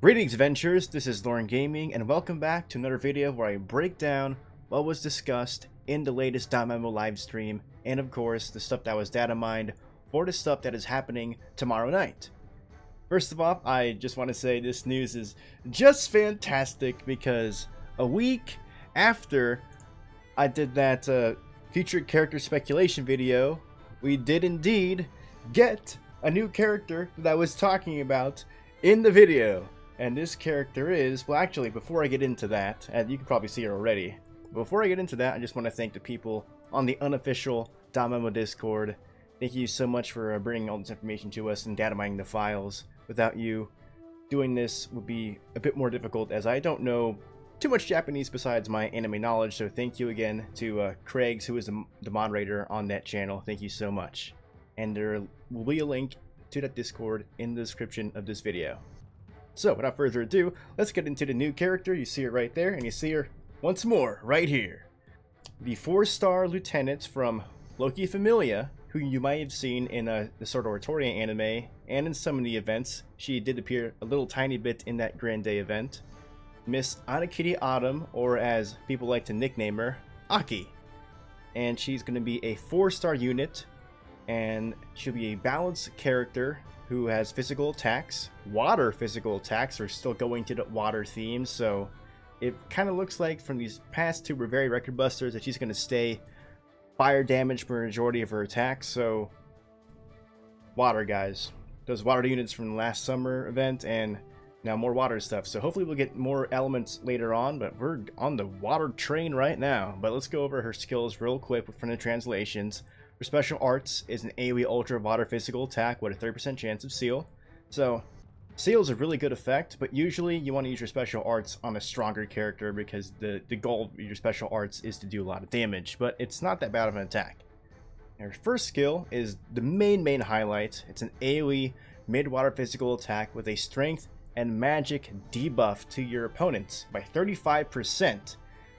Greetings adventurers, this is Lauren Gaming and welcome back to another video where I break down what was discussed in the latest DanMemo live stream and of course the stuff that was data mined for the stuff that is happening tomorrow night. First of all, I just want to say this news is just fantastic because a week after I did that future character speculation video, we did indeed get a new character that I was talking about in the video. And this character is, well actually before I get into that, and you can probably see it already, before I get into that I just want to thank the people on the unofficial DanMemo Discord. Thank you so much for bringing all this information to us and data mining the files. Without you, doing this would be a bit more difficult as I don't know too much Japanese besides my anime knowledge, so thank you again to Craigs, who is the moderator on that channel. Thank you so much. And there will be a link to that Discord in the description of this video. So, without further ado, let's get into the new character. You see her right there, and you see her once more right here. The 4-star lieutenant from Loki Familia, who you might have seen in the Sword Art Online anime, and in some of the events. She did appear a little tiny bit in that Grand Day event. Miss Anakitty Autumn, or as people like to nickname her, Aki. And she's going to be a 4-star unit, and she'll be a balanced character who has physical attacks. Water physical attacks are still going to the water theme, so it kind of looks like from these past two very record busters that she's going to stay fire damage for the majority of her attacks. So water, guys. Those water units from the last summer event and now more water stuff. So hopefully we'll get more elements later on, but we're on the water train right now. But let's go over her skills real quick from the translations. Her special arts is an AoE Ultra Water Physical Attack with a 30% chance of seal. So, seal is a really good effect, but usually you want to use your special arts on a stronger character because the goal of your special arts is to do a lot of damage, but it's not that bad of an attack. Her first skill is the main highlight. It's an AoE Mid-Water Physical Attack with a Strength and Magic debuff to your opponents by 35%.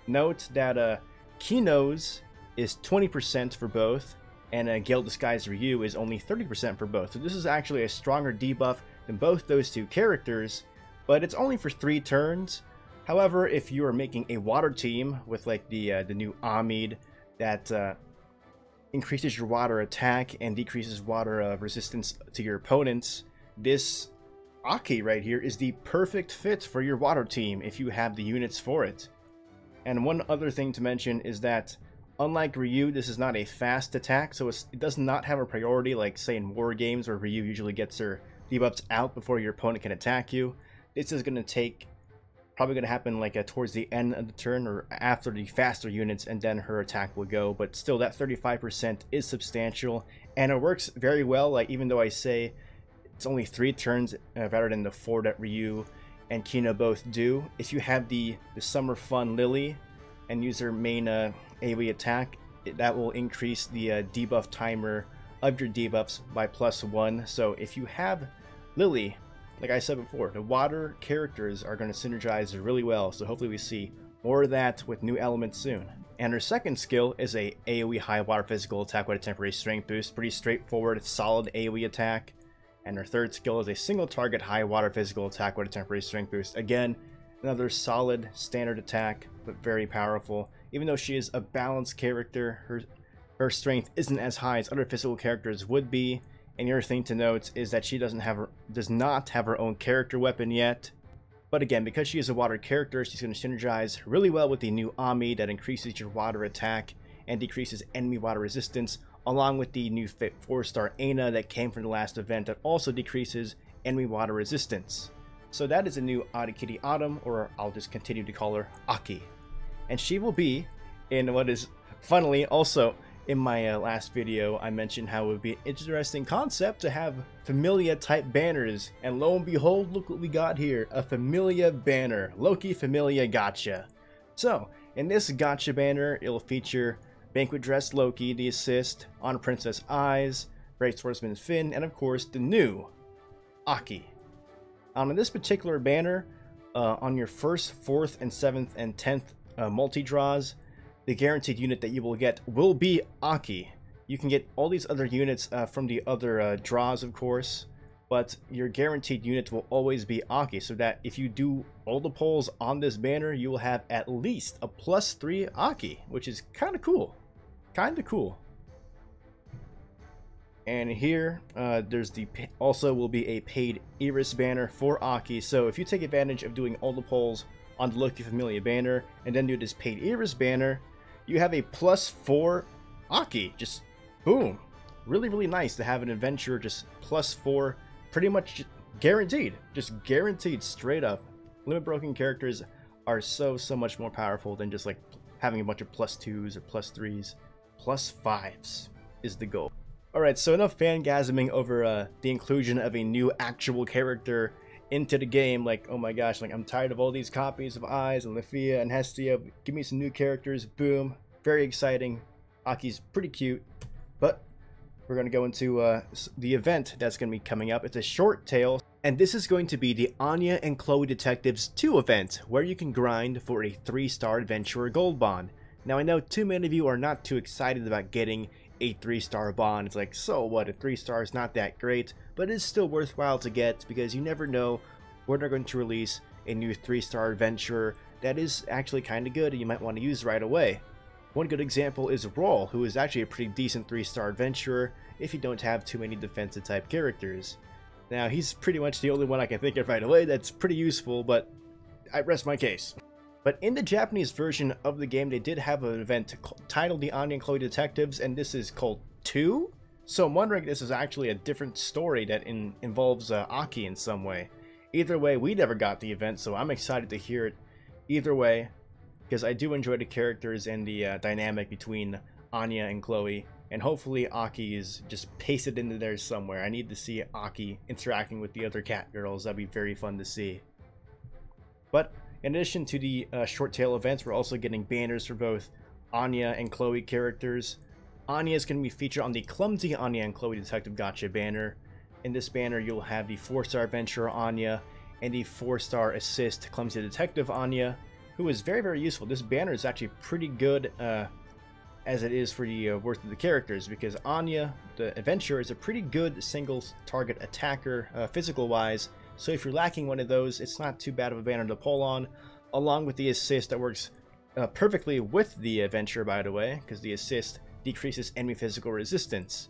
Note that Kino's is 20% for both, and Gale Disguise Ryu is only 30% for both. So this is actually a stronger debuff than both those two characters, but it's only for 3 turns. However, if you are making a water team with like the new Amid that increases your water attack and decreases water resistance to your opponents, this Aki right here is the perfect fit for your water team if you have the units for it. And one other thing to mention is that unlike Ryu, this is not a fast attack, so it does not have a priority like, say, in war games where Ryu usually gets her debuffs out before your opponent can attack you. This is going to probably going to happen like towards the end of the turn or after the faster units, and then her attack will go. But still, that 35% is substantial, and it works very well. Like, even though I say it's only 3 turns rather than the 4 that Ryu and Kino both do, if you have the Summer Fun Lily and use her main AoE attack, that will increase the debuff timer of your debuffs by +1. So if you have Lily, like I said before, the water characters are going to synergize really well, so hopefully we see more of that with new elements soon. And her second skill is a AoE high water physical attack with a temporary strength boost. Pretty straightforward, solid AoE attack. And her third skill is a single target high water physical attack with a temporary strength boost. Again, another solid standard attack, but very powerful. Even though she is a balanced character, her strength isn't as high as other physical characters would be. And the other thing to note is that she does not have her own character weapon yet. But again, because she is a water character, she's going to synergize really well with the new Ami that increases your water attack and decreases enemy water resistance, along with the new 4-star Ana that came from the last event that also decreases enemy water resistance. So that is a new Anakitty Autumn, or I'll just continue to call her Aki. And she will be in what is, funnily, also in my last video, I mentioned how it would be an interesting concept to have Familia type banners. And lo and behold, look what we got here, a Familia banner, Loki Familia Gacha. So, in this Gacha banner, it'll feature Banquet Dress Loki, the assist, on Princess Eyes, Great Swordsman Finn, and of course the new Aki. On this particular banner, on your 1st, 4th, and 7th, and 10th multi-draws, the guaranteed unit that you will get will be Aki. You can get all these other units from the other draws, of course, but your guaranteed unit will always be Aki, so that if you do all the polls on this banner, you will have at least a +3 Aki, which is kind of cool. Kind of cool. And here, there's also will be a paid Iris banner for Aki. So if you take advantage of doing all the polls on the Lucky Familia banner and then do this paid Iris banner, you have a +4 Aki. Just boom. Really, really nice to have an adventurer just +4, pretty much guaranteed. Just guaranteed straight up. Limit broken characters are so much more powerful than just like having a bunch of +2s or +3s. +5s is the goal. Alright, so enough fangasming over the inclusion of a new actual character into the game. Like, oh my gosh, like I'm tired of all these copies of Eyes and Lafia and Hestia. Give me some new characters. Boom. Very exciting. Aki's pretty cute. But we're going to go into the event that's going to be coming up. It's a short tale. And this is going to be the Anya and Chloe Detectives 2 event, where you can grind for a 3-star Adventurer Gold Bond. Now I know too many of you are not too excited about getting a 3-star bond. It's like, so what, a 3-star is not that great, but it's still worthwhile to get because you never know when they're going to release a new 3-star adventurer that is actually kind of good and you might want to use right away. One good example is Roll, who is actually a pretty decent 3-star adventurer if you don't have too many defensive type characters. Now he's pretty much the only one I can think of right away that's pretty useful, but I rest my case. But in the Japanese version of the game, they did have an event titled the Anya and Chloe Detectives, and this is called 2? So I'm wondering if this is actually a different story that involves Aki in some way. Either way, we never got the event, so I'm excited to hear it either way, because I do enjoy the characters and the dynamic between Anya and Chloe, and hopefully Aki is just pasted into there somewhere. I need to see Aki interacting with the other cat girls. That'd be very fun to see. But in addition to the short tail events, we're also getting banners for both Anya and Chloe characters. Anya is going to be featured on the Clumsy Anya and Chloe Detective Gacha banner. In this banner, you'll have the 4-star Adventurer Anya and the 4-star Assist Clumsy Detective Anya, who is very, very useful. This banner is actually pretty good as it is for the worth of the characters, because Anya, the Adventurer, is a pretty good single target attacker physical-wise. So if you're lacking one of those, it's not too bad of a banner to pull on, along with the assist that works perfectly with the adventure, by the way, because the assist decreases enemy physical resistance.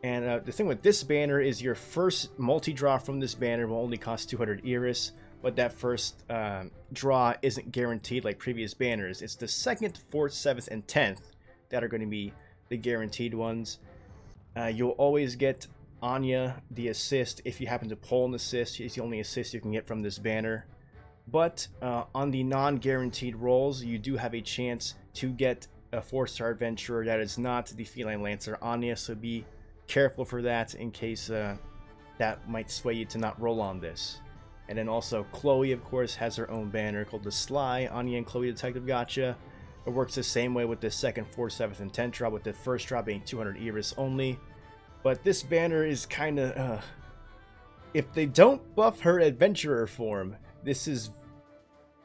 And the thing with this banner is your first multi-draw from this banner will only cost 200 Iris, but that first draw isn't guaranteed like previous banners. It's the 2nd, 4th, 7th, and 10th that are going to be the guaranteed ones. You'll always get Anya the assist if you happen to pull an assist. It's the only assist you can get from this banner. But on the non-guaranteed rolls, you do have a chance to get a 4-star adventurer that is not the Feline Lancer Anya, so be careful for that in case that might sway you to not roll on this. And then also Chloe, of course, has her own banner called the Sly Anya and Chloe Detective Gacha. It works the same way with the 2nd, 4th, 7th, and 10th drop, with the first drop being 200 Iris only. But this banner is kind of, if they don't buff her adventurer form, this is,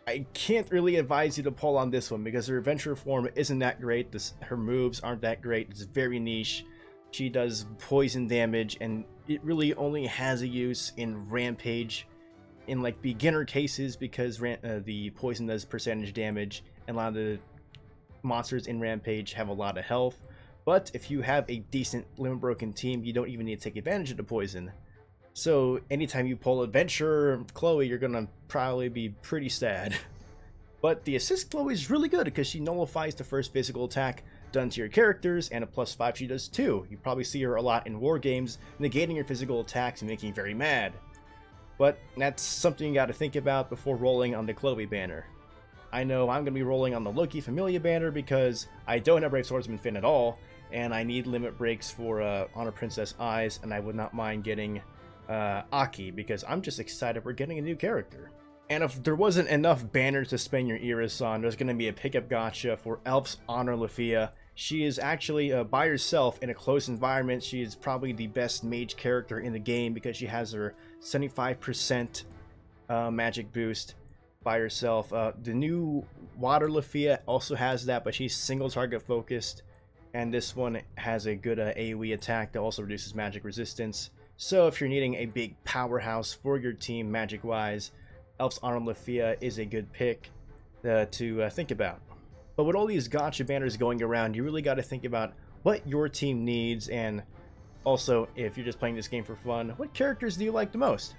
I can't really advise you to pull on this one, because her adventurer form isn't that great. Her moves aren't that great. It's very niche. She does poison damage, and it really only has a use in Rampage, in like beginner cases, because the poison does percentage damage, and a lot of the monsters in Rampage have a lot of health. But if you have a decent limit broken team, you don't even need to take advantage of the poison. So anytime you pull Adventurer Chloe, you're gonna probably be pretty sad. But the assist Chloe is really good because she nullifies the first physical attack done to your characters, and a +5 she does too. You probably see her a lot in war games, negating your physical attacks and making you very mad. But that's something you gotta think about before rolling on the Chloe banner. I know I'm gonna be rolling on the Loki Familia banner because I don't have Brave Swordsman Finn at all, and I need limit breaks for Honor Princess Eyes, and I would not mind getting Aki, because I'm just excited we're getting a new character. And if there wasn't enough banners to spend your Iris on, there's going to be a pickup gacha for Elf's Honor Lafia. She is actually by herself in a close environment. She is probably the best mage character in the game because she has her 75% magic boost by herself. The new Water Lafia also has that, but she's single target focused. And this one has a good AoE attack that also reduces magic resistance. So if you're needing a big powerhouse for your team magic-wise, Elf's Arnold Lafia is a good pick to think about. But with all these Gacha banners going around, you really got to think about what your team needs, and also, if you're just playing this game for fun, what characters do you like the most?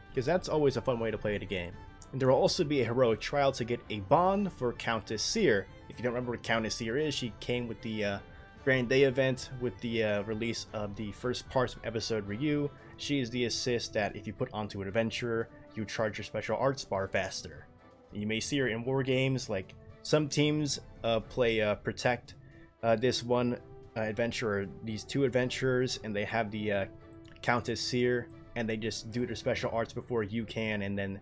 Because that's always a fun way to play the game. And there will also be a heroic trial to get a bond for Countess Seer. If you don't remember what Countess Seer is, she came with the Grand Day event with the release of the first parts of episode Ryu. She is the assist that if you put onto an adventurer, you charge your special arts bar faster. And you may see her in war games, like some teams play Protect this one adventurer, these two adventurers, and they have the Countess Seer, and they just do their special arts before you can, and then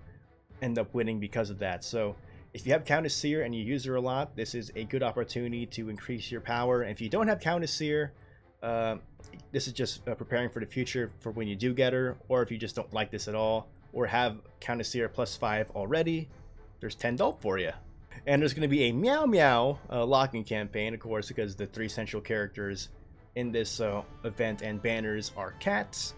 end up winning because of that. So if you have Countess Seer and you use her a lot, this is a good opportunity to increase your power. And if you don't have Countess Seer, this is just preparing for the future for when you do get her, or if you just don't like this at all, or have Countess Seer +5 already, there's 10 dope for you. And there's going to be a Meow Meow locking campaign, of course, because the 3 central characters in this event and banners are cats.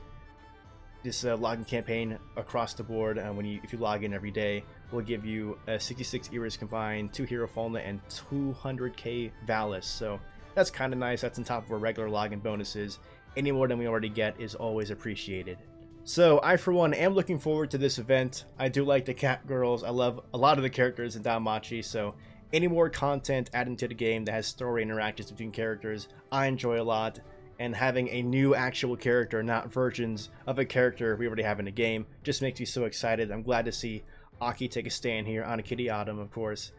This login campaign across the board, if you log in every day, will give you 66 eras combined, 2 Hero Fauna, and 200k Valis. So that's kind of nice. That's on top of our regular login bonuses. Any more than we already get is always appreciated. So I, for one, am looking forward to this event. I do like the cat girls. I love a lot of the characters in DanMachi. So any more content added to the game that has story interactions between characters, I enjoy a lot. And having a new actual character, not versions of a character we already have in the game, just makes me so excited. I'm glad to see Aki take a stand here. Anakitty Autumn, of course.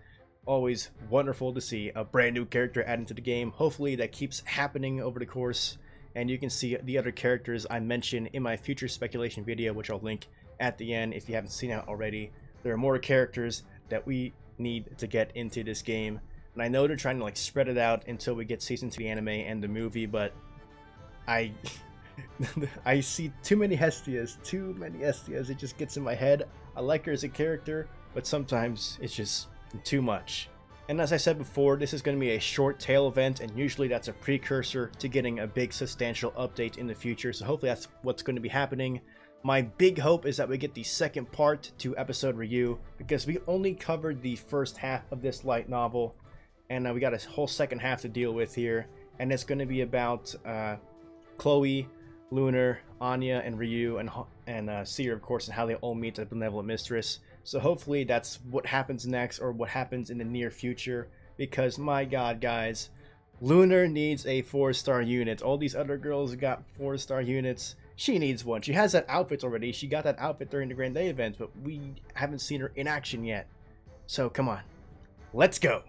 Always wonderful to see a brand new character added to the game. Hopefully that keeps happening over the course. And you can see the other characters I mentioned in my future speculation video, which I'll link at the end if you haven't seen it already. There are more characters that we need to get into this game. And I know they're trying to like spread it out until we get season 2 of the anime and the movie, but I see too many Hestias, it just gets in my head. I like her as a character, but sometimes it's just too much. And as I said before, this is going to be a short tail event, and usually that's a precursor to getting a big substantial update in the future, so hopefully that's what's going to be happening. My big hope is that we get the second part to episode Ryu, because we only covered the first half of this light novel, and we got a whole second half to deal with here, and it's going to be about Chloe, Lunar, Anya, and Ryu, and Seer, of course, and how they all meet the Benevolent Mistress. So hopefully that's what happens next, or what happens in the near future, because my god, guys, Lunar needs a 4-star unit. All these other girls got 4-star units. She needs one. She has that outfit already. She got that outfit during the Grand Day event, but we haven't seen her in action yet. So come on, let's go.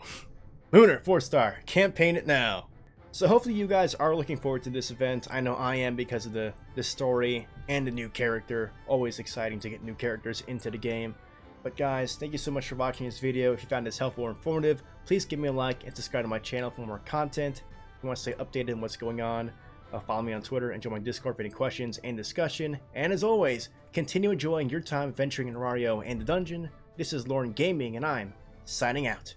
Lunar 4-star, campaign it now. So hopefully you guys are looking forward to this event. I know I am, because of the story and the new character. Always exciting to get new characters into the game. But guys, thank you so much for watching this video. If you found this helpful or informative, please give me a like and subscribe to my channel for more content. If you want to stay updated on what's going on, follow me on Twitter and join my Discord for any questions and discussion. And as always, continue enjoying your time venturing in Mario and the dungeon. This is Lauren Gaming, and I'm signing out.